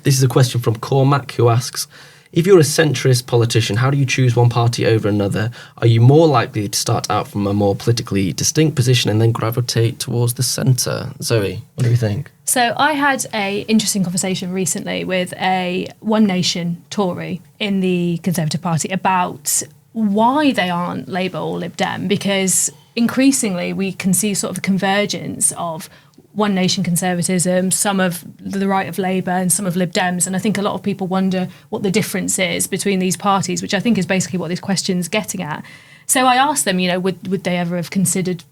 This is a question from Cormac, who asks, if you're a centrist politician, how do you choose one party over another? Are you more likely to start out from a more politically distinct position and then gravitate towards the centre? Zoe, what do you think? So I had an interesting conversation recently with a One Nation Tory in the Conservative Party about why they aren't Labour or Lib Dem, because increasingly we can see sort of a convergence of One Nation conservatism, some of the right of Labour and some of Lib Dems. And I think a lot of people wonder what the difference is between these parties, which I think is basically what this question's getting at. So I asked them, would they ever have considered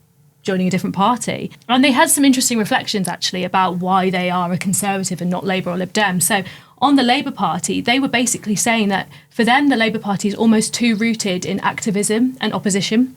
joining a different party? And they had some interesting reflections, actually, about why they are a Conservative and not Labour or Lib Dem. So on the Labour Party, they were basically saying that for them, the Labour Party is almost too rooted in activism and opposition.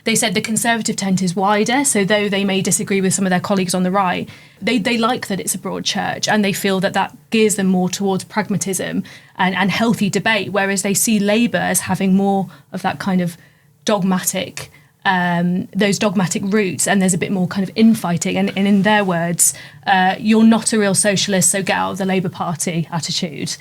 They said the Conservative tent is wider, so though they may disagree with some of their colleagues on the right, they like that it's a broad church, and they feel that gears them more towards pragmatism and healthy debate, whereas they see Labour as having more of that kind of dogmatic, those dogmatic roots, and there's a bit more kind of infighting. And in their words, you're not a real socialist, so get out of the Labour Party attitude.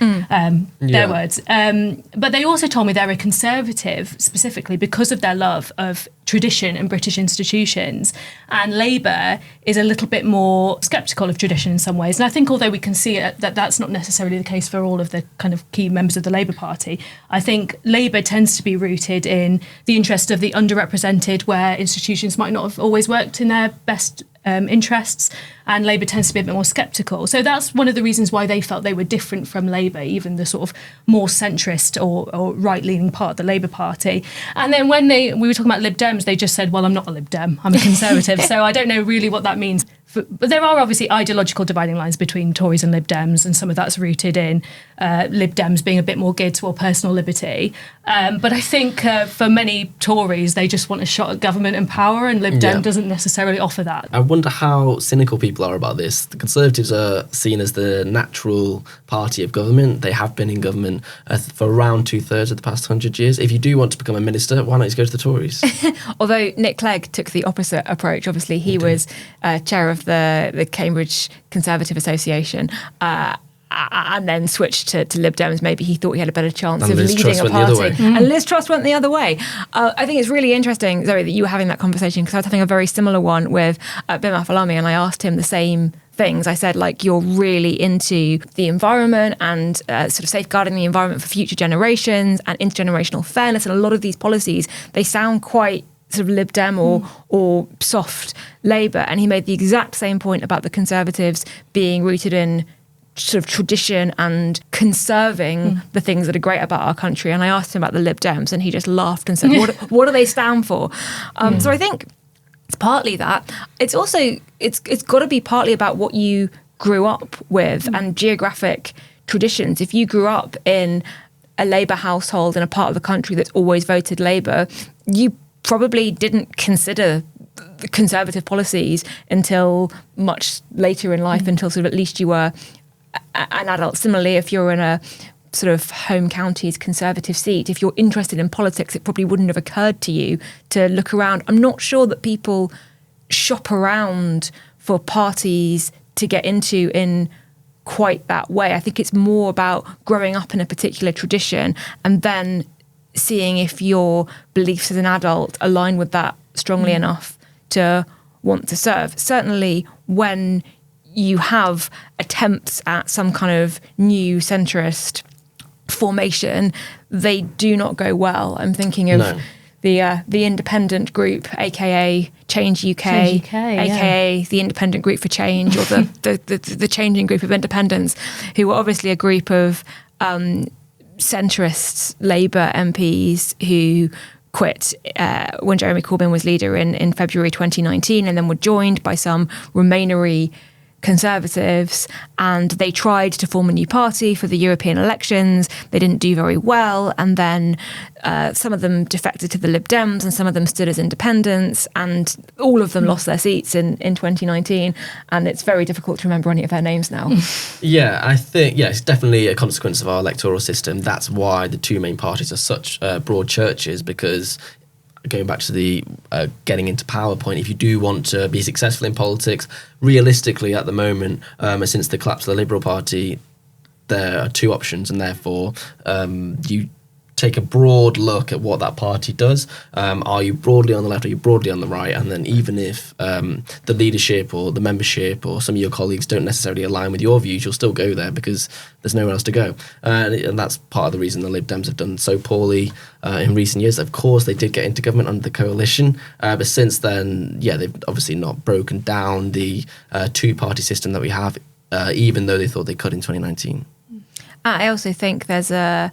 Their words. But they also told me they're a Conservative specifically because of their love of tradition and British institutions. And Labour is a little bit more sceptical of tradition in some ways. And I think although we can see that that's not necessarily the case for all of the kind of key members of the Labour Party, I think Labour tends to be rooted in the interest of the underrepresented, where institutions might not have always worked in their best interests, and Labour tends to be a bit more sceptical. So that's one of the reasons why they felt they were different from Labour, even the sort of more centrist or right-leaning part of the Labour Party. And then when we were talking about Lib Dems, they just said, well, I'm not a Lib Dem, I'm a Conservative. So I don't know really what that means. But there are obviously ideological dividing lines between Tories and Lib Dems, and some of that's rooted in Lib Dems being a bit more geared toward personal liberty. But I think for many Tories, they just want a shot at government and power, and Lib Dem doesn't necessarily offer that. I wonder how cynical people are about this. The Conservatives are seen as the natural party of government. They have been in government for around 2/3 of the past 100 years. If you do want to become a minister, why not just go to the Tories? Although Nick Clegg took the opposite approach. Obviously, he was chair of the Cambridge Conservative Association, and then switched to Lib Dems. Maybe he thought he had a better chance of leading a party. And Liz Truss went the other way. I think it's really interesting, Zoe, that you were having that conversation, because I was having a very similar one with Bim Afalami, and I asked him the same things. I said, you're really into the environment and sort of safeguarding the environment for future generations and intergenerational fairness, and a lot of these policies, they sound quite sort of Lib Dem or soft Labour. And he made the exact same point about the Conservatives being rooted in sort of tradition and conserving the things that are great about our country. And I asked him about the Lib Dems, and he just laughed and said, what do they stand for? So I think it's partly that. It's also, it's got to be partly about what you grew up with and geographic traditions. If you grew up in a Labour household in a part of the country that's always voted Labour, you probably didn't consider the Conservative policies until much later in life, until sort of at least you were an adult. Similarly, if you're in a sort of home county's Conservative seat, if you're interested in politics, it probably wouldn't have occurred to you to look around. I'm not sure that people shop around for parties to get into in quite that way. I think it's more about growing up in a particular tradition and then seeing if your beliefs as an adult align with that strongly enough to want to serve. Certainly when you have attempts at some kind of new centrist formation, they do not go well. I'm thinking of the independent group, aka Change UK, aka the Independent Group for Change, or the Changing Group of Independents, who were obviously a group of centrist Labour MPs who quit when Jeremy Corbyn was leader in February 2019, and then were joined by some Remainery Conservatives, and they tried to form a new party for the European elections. They didn't do very well, and then some of them defected to the Lib Dems, and some of them stood as independents, and all of them lost their seats in 2019, and it's very difficult to remember any of their names now. I think it's definitely a consequence of our electoral system. That's why the two main parties are such broad churches, because going back to the getting into power point, if you do want to be successful in politics, realistically at the moment, since the collapse of the Liberal Party, there are two options, and therefore you take a broad look at what that party does. Are you broadly on the left, are you broadly on the right? And then even if the leadership or the membership or some of your colleagues don't necessarily align with your views, you'll still go there because there's nowhere else to go. And that's part of the reason the Lib Dems have done so poorly in recent years. Of course, they did get into government under the coalition, but since then, they've obviously not broken down the two-party system that we have, even though they thought they could in 2019. I also think there's a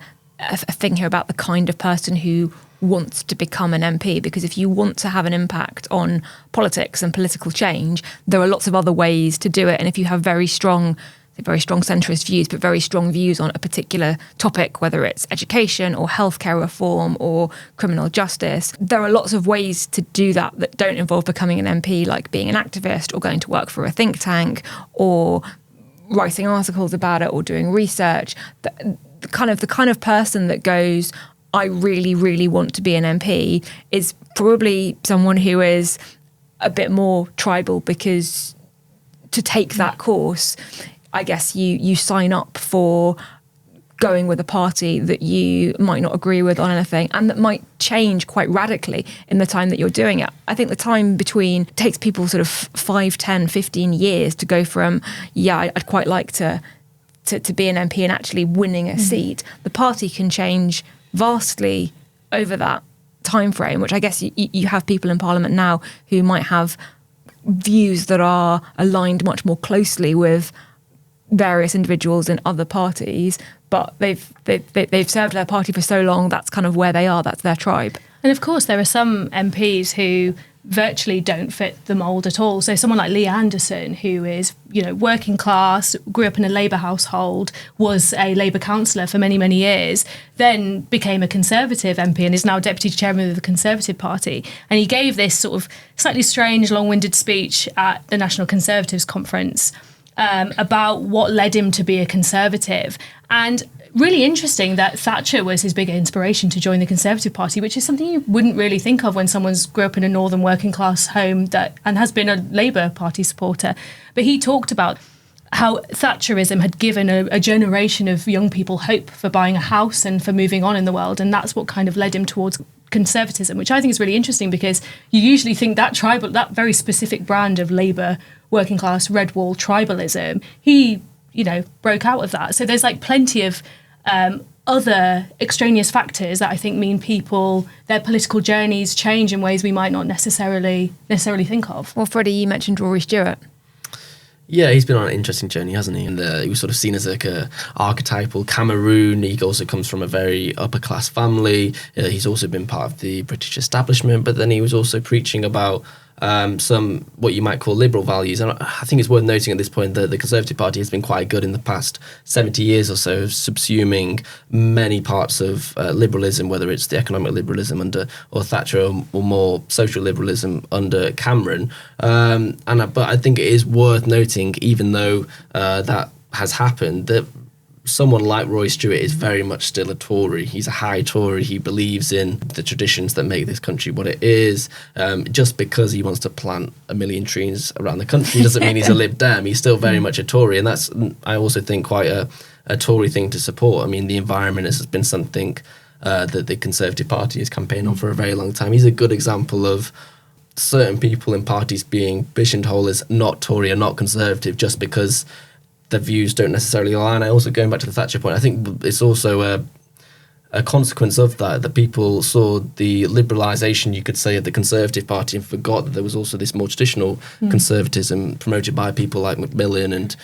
thing here about the kind of person who wants to become an MP, because if you want to have an impact on politics and political change, there are lots of other ways to do it. And if you have very strong centrist views, but very strong views on a particular topic, whether it's education or healthcare reform or criminal justice, there are lots of ways to do that that don't involve becoming an MP, like being an activist or going to work for a think tank or writing articles about it or doing research. The kind of person that goes, I really, really want to be an MP, is probably someone who is a bit more tribal, because to take that course, I guess you sign up for going with a party that you might not agree with on anything, and that might change quite radically in the time that you're doing it. I think the time between takes people sort of 5, 10, 15 years to go from, I'd quite like to be an MP and actually winning a seat. The party can change vastly over that time frame, which I guess you have people in Parliament now who might have views that are aligned much more closely with various individuals in other parties, but they've served their party for so long, that's kind of where they are, that's their tribe. And of course, there are some MPs who virtually don't fit the mould at all. So someone like Lee Anderson, who is, working class, grew up in a Labour household, was a Labour councillor for many, many years, then became a Conservative MP and is now Deputy Chairman of the Conservative Party. And he gave this sort of slightly strange, long-winded speech at the National Conservatives Conference about what led him to be a Conservative. And really interesting that Thatcher was his big inspiration to join the Conservative Party, which is something you wouldn't really think of when someone's grew up in a northern working class home and has been a Labour Party supporter. But he talked about how Thatcherism had given a generation of young people hope for buying a house and for moving on in the world. And that's what kind of led him towards conservatism, which I think is really interesting, because you usually think that very specific brand of Labour working class red wall tribalism, he broke out of that. So there's plenty of other extraneous factors that I think mean their political journeys change in ways we might not necessarily think of. Well, Freddie, you mentioned Rory Stewart. Yeah, he's been on an interesting journey, hasn't he? And he was sort of seen as a archetypal Cameroon. He also comes from a very upper class family. He's also been part of the British establishment, but then he was also preaching about some what you might call liberal values. And I think it's worth noting at this point that the Conservative Party has been quite good in the past 70 years or so, subsuming many parts of liberalism, whether it's the economic liberalism under or Thatcher or more social liberalism under Cameron. But I think it is worth noting, even though that has happened, that someone like Roy Stewart is very much still a Tory. He's a high Tory. He believes in the traditions that make this country what it is. Just because he wants to plant 1 million trees around the country doesn't mean he's a Lib Dem. He's still very much a Tory. And that's, I also think, quite a Tory thing to support. I mean, the environment has been something that the Conservative Party has campaigned on for a very long time. He's a good example of certain people in parties being pigeonholed as not Tory or not Conservative just because their views don't necessarily align. I also, going back to the Thatcher point, I think it's also a consequence of that people saw the liberalisation, you could say, of the Conservative Party and forgot that there was also this more traditional conservatism promoted by people like Macmillan and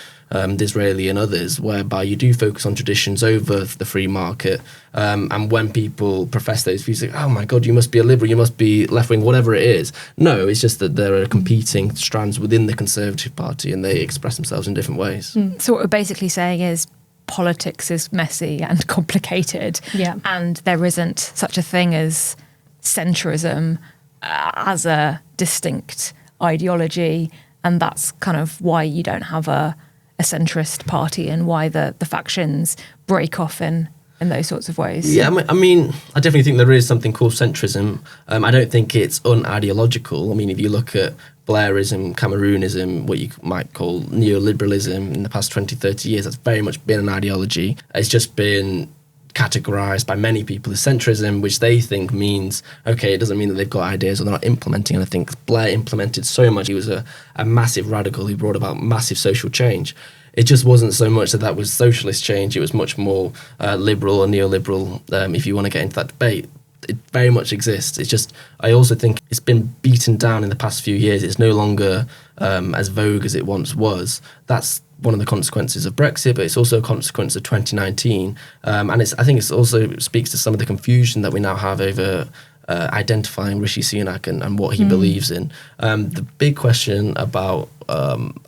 Disraeli and others, whereby you do focus on traditions over the free market. And when people profess those views, like, oh my God, you must be a liberal, you must be left-wing, whatever it is. No, it's just that there are competing strands within the Conservative Party and they express themselves in different ways. So what we're basically saying is politics is messy and complicated, and there isn't such a thing as centrism as a distinct ideology, and that's kind of why you don't have a centrist party and why the factions break off in those sorts of ways. Yeah, I mean, I definitely think there is something called centrism. I don't think it's unideological. I mean, if you look at Blairism, Cameronism, what you might call neoliberalism in the past 20, 30 years. That's very much been an ideology. It's just been categorized by many people as centrism, which they think means, okay, it doesn't mean that they've got ideas or they're not implementing anything. Blair implemented so much. He was a massive radical who brought about massive social change. It just wasn't so much that was socialist change. It was much more liberal or neoliberal, if you want to get into that debate. It very much exists. It's just, I also think it's been beaten down in the past few years. It's no longer as vogue as it once was. That's one of the consequences of Brexit, but it's also a consequence of 2019. And I think it also speaks to some of the confusion that we now have over identifying Rishi Sunak and what he believes in. The big question about,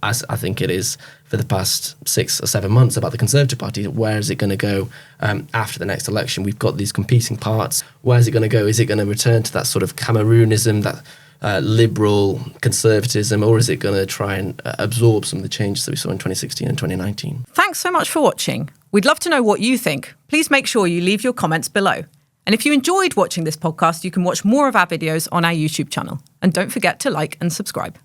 as I think it is for the past 6 or 7 months, about the Conservative Party, where is it going to go after the next election? We've got these competing parts. Where is it going to go? Is it going to return to that sort of Cameronism, that liberal conservatism, or is it going to try and absorb some of the changes that we saw in 2016 and 2019? Thanks so much for watching. We'd love to know what you think. Please make sure you leave your comments below. And if you enjoyed watching this podcast, you can watch more of our videos on our YouTube channel. And don't forget to like and subscribe.